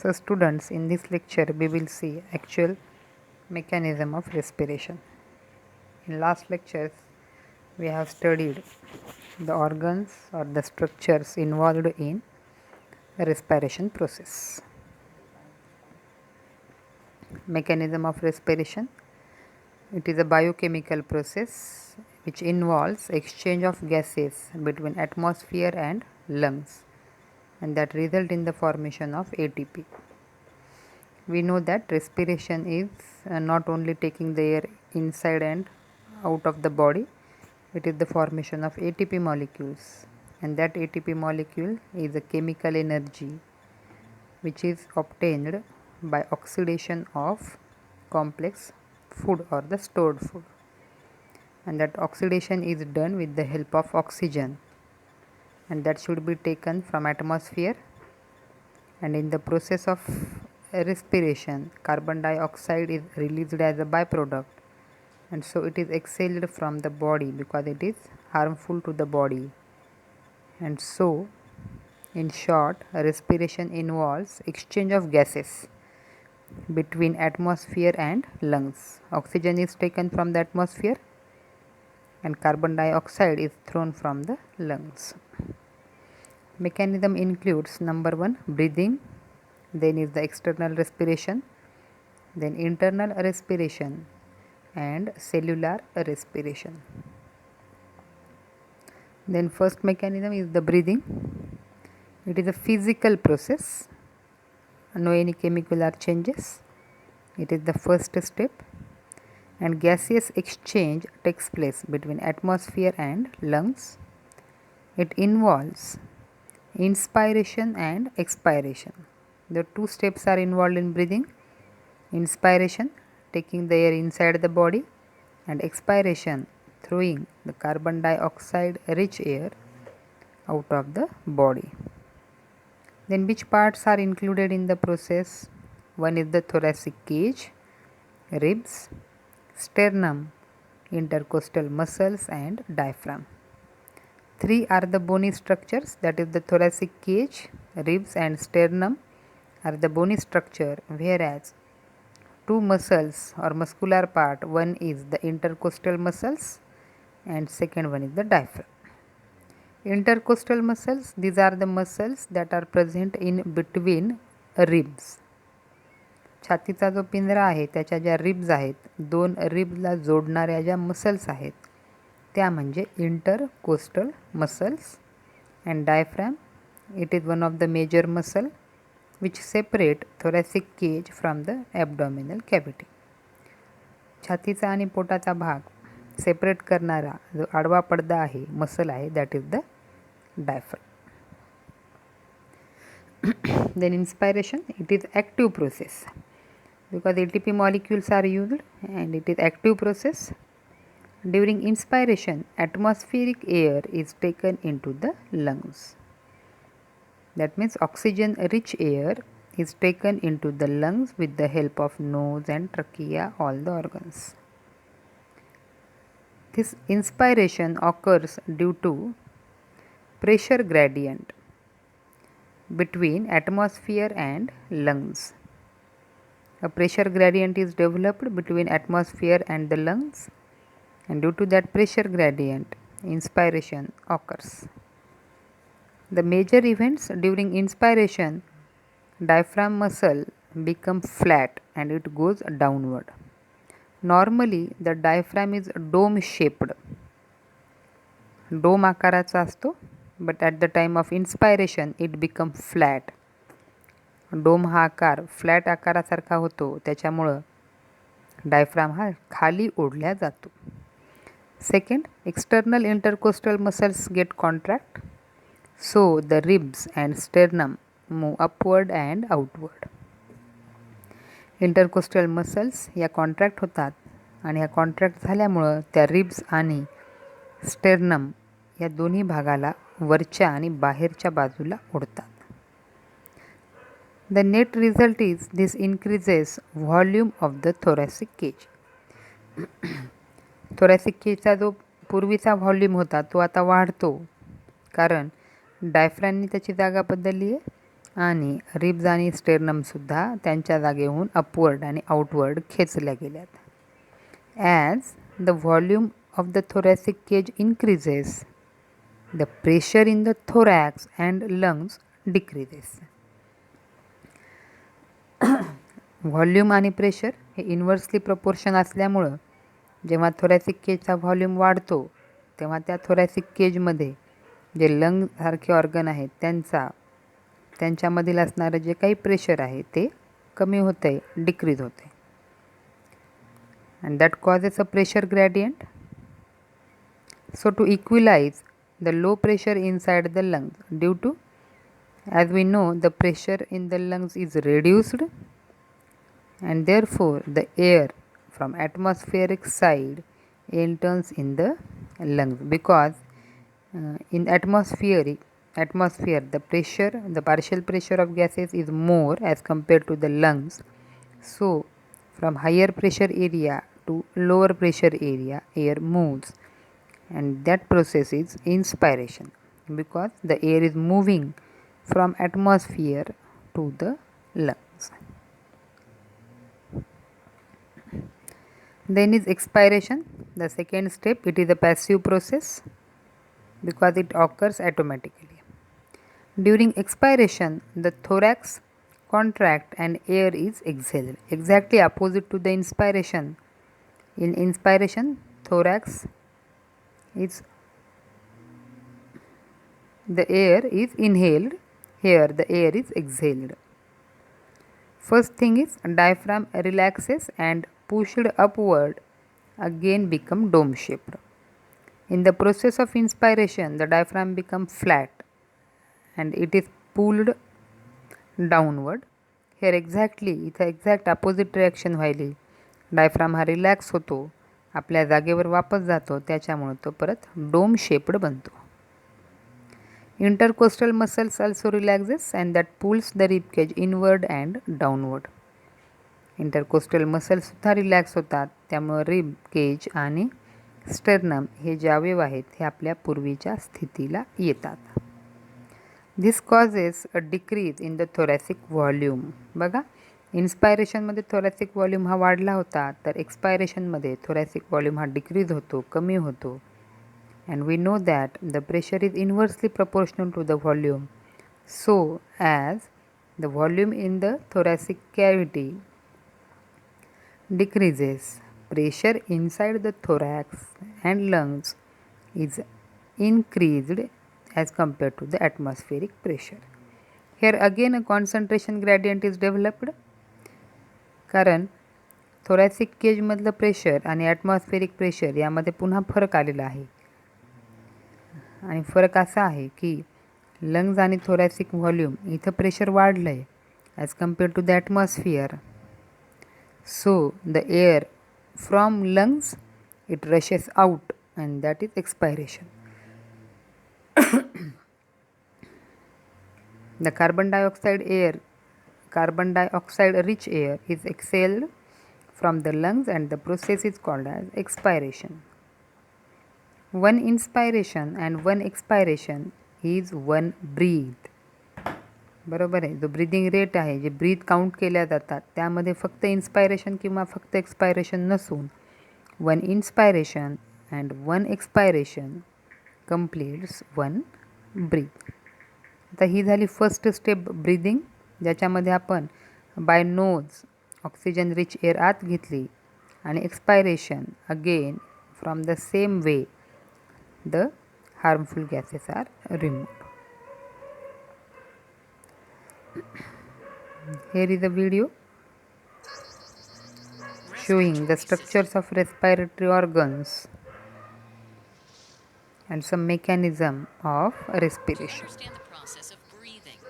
So students, in this lecture we will see actual mechanism of respiration. In last lectures we have studied the organs or the structures involved in the respiration process. Mechanism of respiration, it is a biochemical process which involves exchange of gases between atmosphere and lungs, and that result in the formation of ATP. We know that respiration is not only taking the air inside and out of the body, it is the formation of ATP molecules, and that ATP molecule is a chemical energy which is obtained by oxidation of complex food or the stored food, and that oxidation is done with the help of oxygen, and that should be taken from atmosphere. And in the process of respiration, carbon dioxide is released as a byproduct, and so it is exhaled from the body because it is harmful to the body. And so in short, respiration involves exchange of gases between atmosphere and lungs. Oxygen is taken from the atmosphere and carbon dioxide is thrown from the lungs. Mechanism includes number 1, breathing, then is the external respiration, then internal respiration and cellular respiration. Then first mechanism is the breathing. It is a physical process, no any chemical changes. It is the first step, and gaseous exchange takes place between atmosphere and lungs. It involves inspiration and expiration. The two steps are involved in breathing: inspiration, taking the air inside the body, and expiration, throwing the carbon dioxide rich air out of the body. Then which parts are included in the process? One is the thoracic cage, ribs, sternum, intercostal muscles and diaphragm. 3 are the bony structures, that is the thoracic cage, ribs and sternum are the bony structure, whereas 2 muscles or muscular part, one is the intercostal muscles and second one is the diaphragm. Intercostal muscles, these are the muscles that are present in between ribs. छातीचा जो पिंजरा आहे त्याच्या ज्या ribs आहेत, 2 रिब्सला जोडणाऱ्या ज्या muscles आहेत त्या म्हणजे intercostal muscles. And diaphragm, it is one of the major muscle which separate thoracic cage from the abdominal cavity. छातीचा आणि पोटाचा भाग सेपरेट करणारा जो आडवा पडदा आहे, मसल आहे, that is the diaphragm. Then inspiration, it is active process because ATP molecules are used and it is active process. During inspiration, atmospheric air is taken into the lungs. That means oxygen rich air is taken into the lungs with the help of nose and trachea, all the organs. This inspiration occurs due to pressure gradient between atmosphere and lungs. A pressure gradient is developed between atmosphere and the lungs, and due to that pressure gradient, inspiration occurs. The major events during inspiration, diaphragm muscle become flat and it goes downward. Normally the diaphragm is dome shaped. Dome आकाराचा असतो, but at the time of inspiration it become flat. Dome हा आकार flat आकारासारखा होतो, त्याच्यामुळं diaphragm हा खाली ओढल्या जातो. Second, external intercostal muscles get contract, so the ribs and sternum move upward and outward. Intercostal muscles या कॉन्ट्रॅक्ट होतात आणि ह्या कॉन्ट्रॅक्ट झाल्यामुळं त्या रिब्स आणि स्टेर्नम या दोन्ही भागाला वरच्या आणि बाहेरच्या बाजूला ओढतात. The net result is this increases volume of the thoracic cage. thoracic cageचा जो पूर्वीचा व्हॉल्यूम होता तो आता वाढतो, कारण डायफ्रॅमनी त्याची जागा बदलली आहे आणि रिब्ज आणि स्टेर्नमसुद्धा त्यांच्या जागेहून अपवर्ड आणि आउटवर्ड खेचल्या गेल्यात. As the volume of the thoracic cage increases, the pressure in the thorax and lungs decreases. Volume आणि प्रेशर हे इन्व्हर्सली प्रपोर्शन असल्यामुळं जेव्हा थोरॅसिक केजचा व्हॉल्यूम वाढतो तेव्हा त्या थोरॅसिक केजमध्ये जे लंगसारखे ऑर्गन आहेत त्यांच्यामधील असणारं जे काही प्रेशर आहे ते कमी होतं आहे, डिक्रीज होते. And that causes a pressure gradient. So to equalize the low pressure inside the lungs, due to, as we know, the pressure in the lungs is reduced, and therefore the air from atmospheric side enters in the lungs, because in atmosphere the pressure, the partial pressure of gases is more as compared to the lungs. So from higher pressure area to lower pressure area air moves, and that process is inspiration, because the air is moving from atmosphere to the lungs. Then is expiration, the second step. It is a passive process because it occurs automatically. During expiration, the thorax contract and air is exhaled, exactly opposite to the inspiration. In inspiration, thorax is the air is inhaled, here the air is exhaled. First thing is diaphragm relaxes and pushed upward again become dome shaped. In the process of inspiration, the diaphragm becomes flat and it is pulled downward. Here exactly इथं exact opposite reaction व्हायली. Diaphragm हा relax होतो, आपल्या जागेवर वापस जातो, त्याच्यामुळे तो परत डोम शेप्ड बनतो. Intercostal muscles also relaxes and that pulls the rib cage inward and downward. Intercostal muscles सुद्धा रिलॅक्स होतात, त्यामुळे रिब केज आणि स्टर्नम हे जे अवयव आहेत हे आपल्या पूर्वीच्या स्थितीला येतात. This causes a decrease in the thoracic volume. बघा, इन्स्पायरेशनमध्ये थोरॅसिक व्हॉल्यूम हा वाढला होता, तर एक्सपायरेशनमध्ये थोरॅसिक व्हॉल्यूम हा डिक्रीज होतो, कमी होतो. And we know that the pressure is inversely proportional to the volume. So as the volume in the thoracic cavity decreases, pressure inside the thorax and lungs is increased as compared to the atmospheric pressure. Here again a concentration gradient is developed, कारण thoracic cage मधलं pressure आणि atmospheric pressure यामध्ये पुन्हा फरक आलेला आहे. आणि फरक असा आहे की लंग्स आणि थोरॅसिक व्हॉल्यूम इथं प्रेशर वाढलं आहे as compare to the atmosphere. So the air from lungs it rushes out and that is expiration. The carbon dioxide rich air is expelled from the lungs and the process is called as expiration. One inspiration and one expiration is one breath. बरोबर आहे. जो breathing rate आहे, जे breath count केल्या जातात, त्यामध्ये फक्त inspiration किंवा फक्त एक्सपायरेशन नसून one inspiration and one expiration completes one breath. आता ही झाली फर्स्ट स्टेप ब्रीदिंग, ज्याच्यामध्ये आपण by nose oxygen rich air आत घेतली आणि expiration again from the same way the harmful gases are removed. Here is a video showing the structures of respiratory organs and some mechanism of respiration. Understand the process of breathing.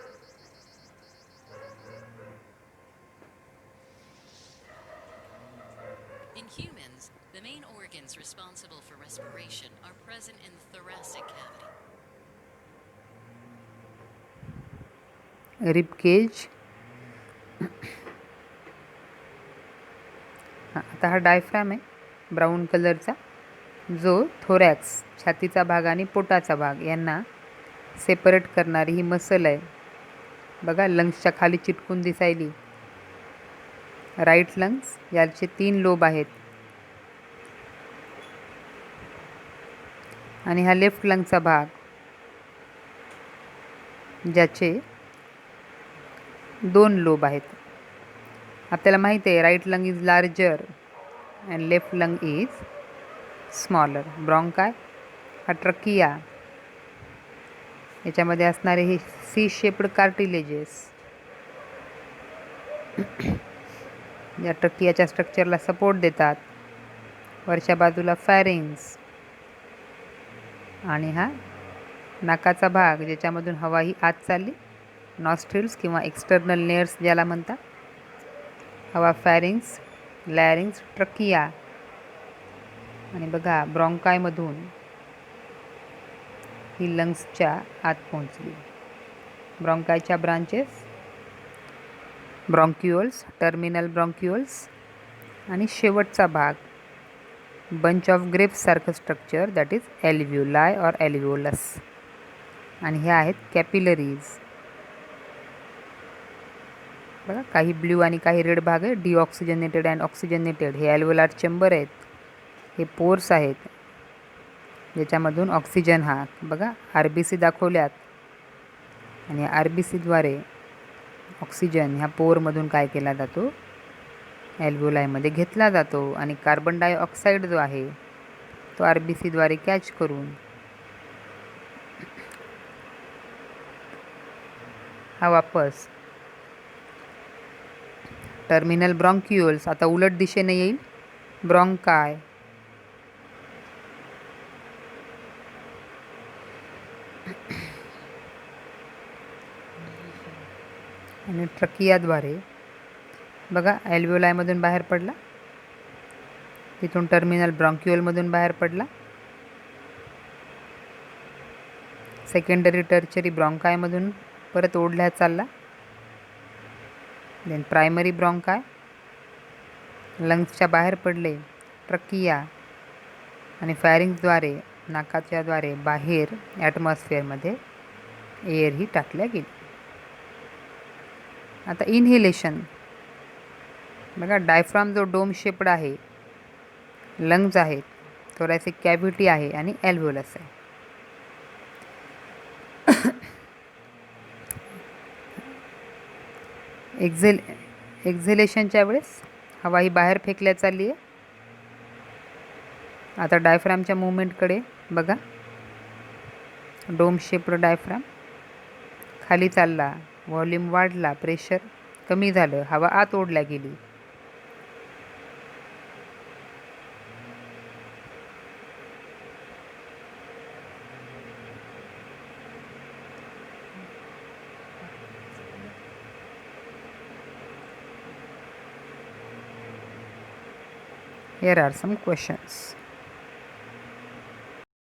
In humans, the main organs responsible for respiration are present in the thoracic cavity. Rib cage. आता हा diaphragm आहे brown कलरचा, जो thorax छातीचा भाग आणि पोटाचा भाग यांना सेपरेट करणारी ही मसल आहे. बघा लंग्सच्या खाली चिटकून दिसायली. राईट लंग्स याचे 3 लोब आहेत आणि हा लेफ्ट लंगचा भाग ज्याचे 2 लोब आहेत. आपल्याला माहिती आहे right lung is larger and left lung is smaller. Bronchi हा ट्रकिया, याच्यामध्ये असणारे हे सी शेप्ड कार्टिलेजेस या ट्रकियाच्या स्ट्रक्चरला सपोर्ट देतात. वरच्या बाजूला फॅरिंग्स आणि हा नाकाचा भाग ज्याच्यामधून हवा ही आत चालली, नॉस्ट्रिल्स किंवा एक्सटर्नल नेअर्स ज्याला म्हणतात. हवा फॅरिंग्स, लॅरिंग्स, ट्रकिया आणि बघा ब्रॉन्कायमधून ही लंग्सच्या आत पोहोचली. ब्रॉन्कायच्या ब्रांचेस ब्रॉन्क्युअल्स, टर्मिनल ब्रॉन्क्युअल्स आणि शेवटचा भाग बंच ऑफ ग्रेप्स सारखं स्ट्रक्चर दॅट इज एल्व्ह्युलाय ऑर एल्व्ह्युलस. आणि हे आहेत कॅपिलरीज. बघा काही ब्ल्यू आणि काही रेड भाग आहे. डिऑक्सिजनेटेड अँड ऑक्सिजनेटेड हे ॲल्व्होलार चेंबर आहेत. हे पोर्स आहेत ज्याच्यामधून ऑक्सिजन हा बघा RBC दाखवल्यात आणि RBCद्वारे ऑक्सिजन ह्या पोरमधून काय केला जातो, ॲल्व्होलायमध्ये घेतला जातो आणि कार्बन डायऑक्साईड जो आहे तो RBCद्वारे कॅच करून हा वापस टर्मिनल ब्रॉन्क्युअल्स आता उलट दिशेने येईल. ब्रॉन्काय आणि ट्रकियाद्वारे बघा ॲल्व्होलायमधून बाहेर पडला, तिथून टर्मिनल ब्रॉन्क्युअलमधून बाहेर पडला, सेकंडरी टर्चरी ब्रॉन्कायमधून परत ओढल्या चालला, देन प्रायमरी ब्रॉन्काय लंग्सच्या बाहेर पडले, ट्रकिया आणि फॅरिंग्सद्वारे नाकाच्याद्वारे बाहेर ॲटमॉस्फिअरमध्ये एअर ही टाकल्या गेली. आता इनहेलेशन बघा डायफ्राम जो डोम शेप्ड आहे, लंग्स आहेत, थोरॅसिक कॅव्हिटी आहे आणि ॲल्व्होलस आहे. एक्झेलेशनच्या वेळेस हवा ही बाहेर फेकल्या चालली आहे. आता डायफ्रामच्या मूवमेंटकडे बघा. डोम शेप्ड डायफ्राम खाली चालला, व्हॉल्यूम वाढला, प्रेशर कमी झालं, हवा आत ओढल्या गेली. Here are some questions.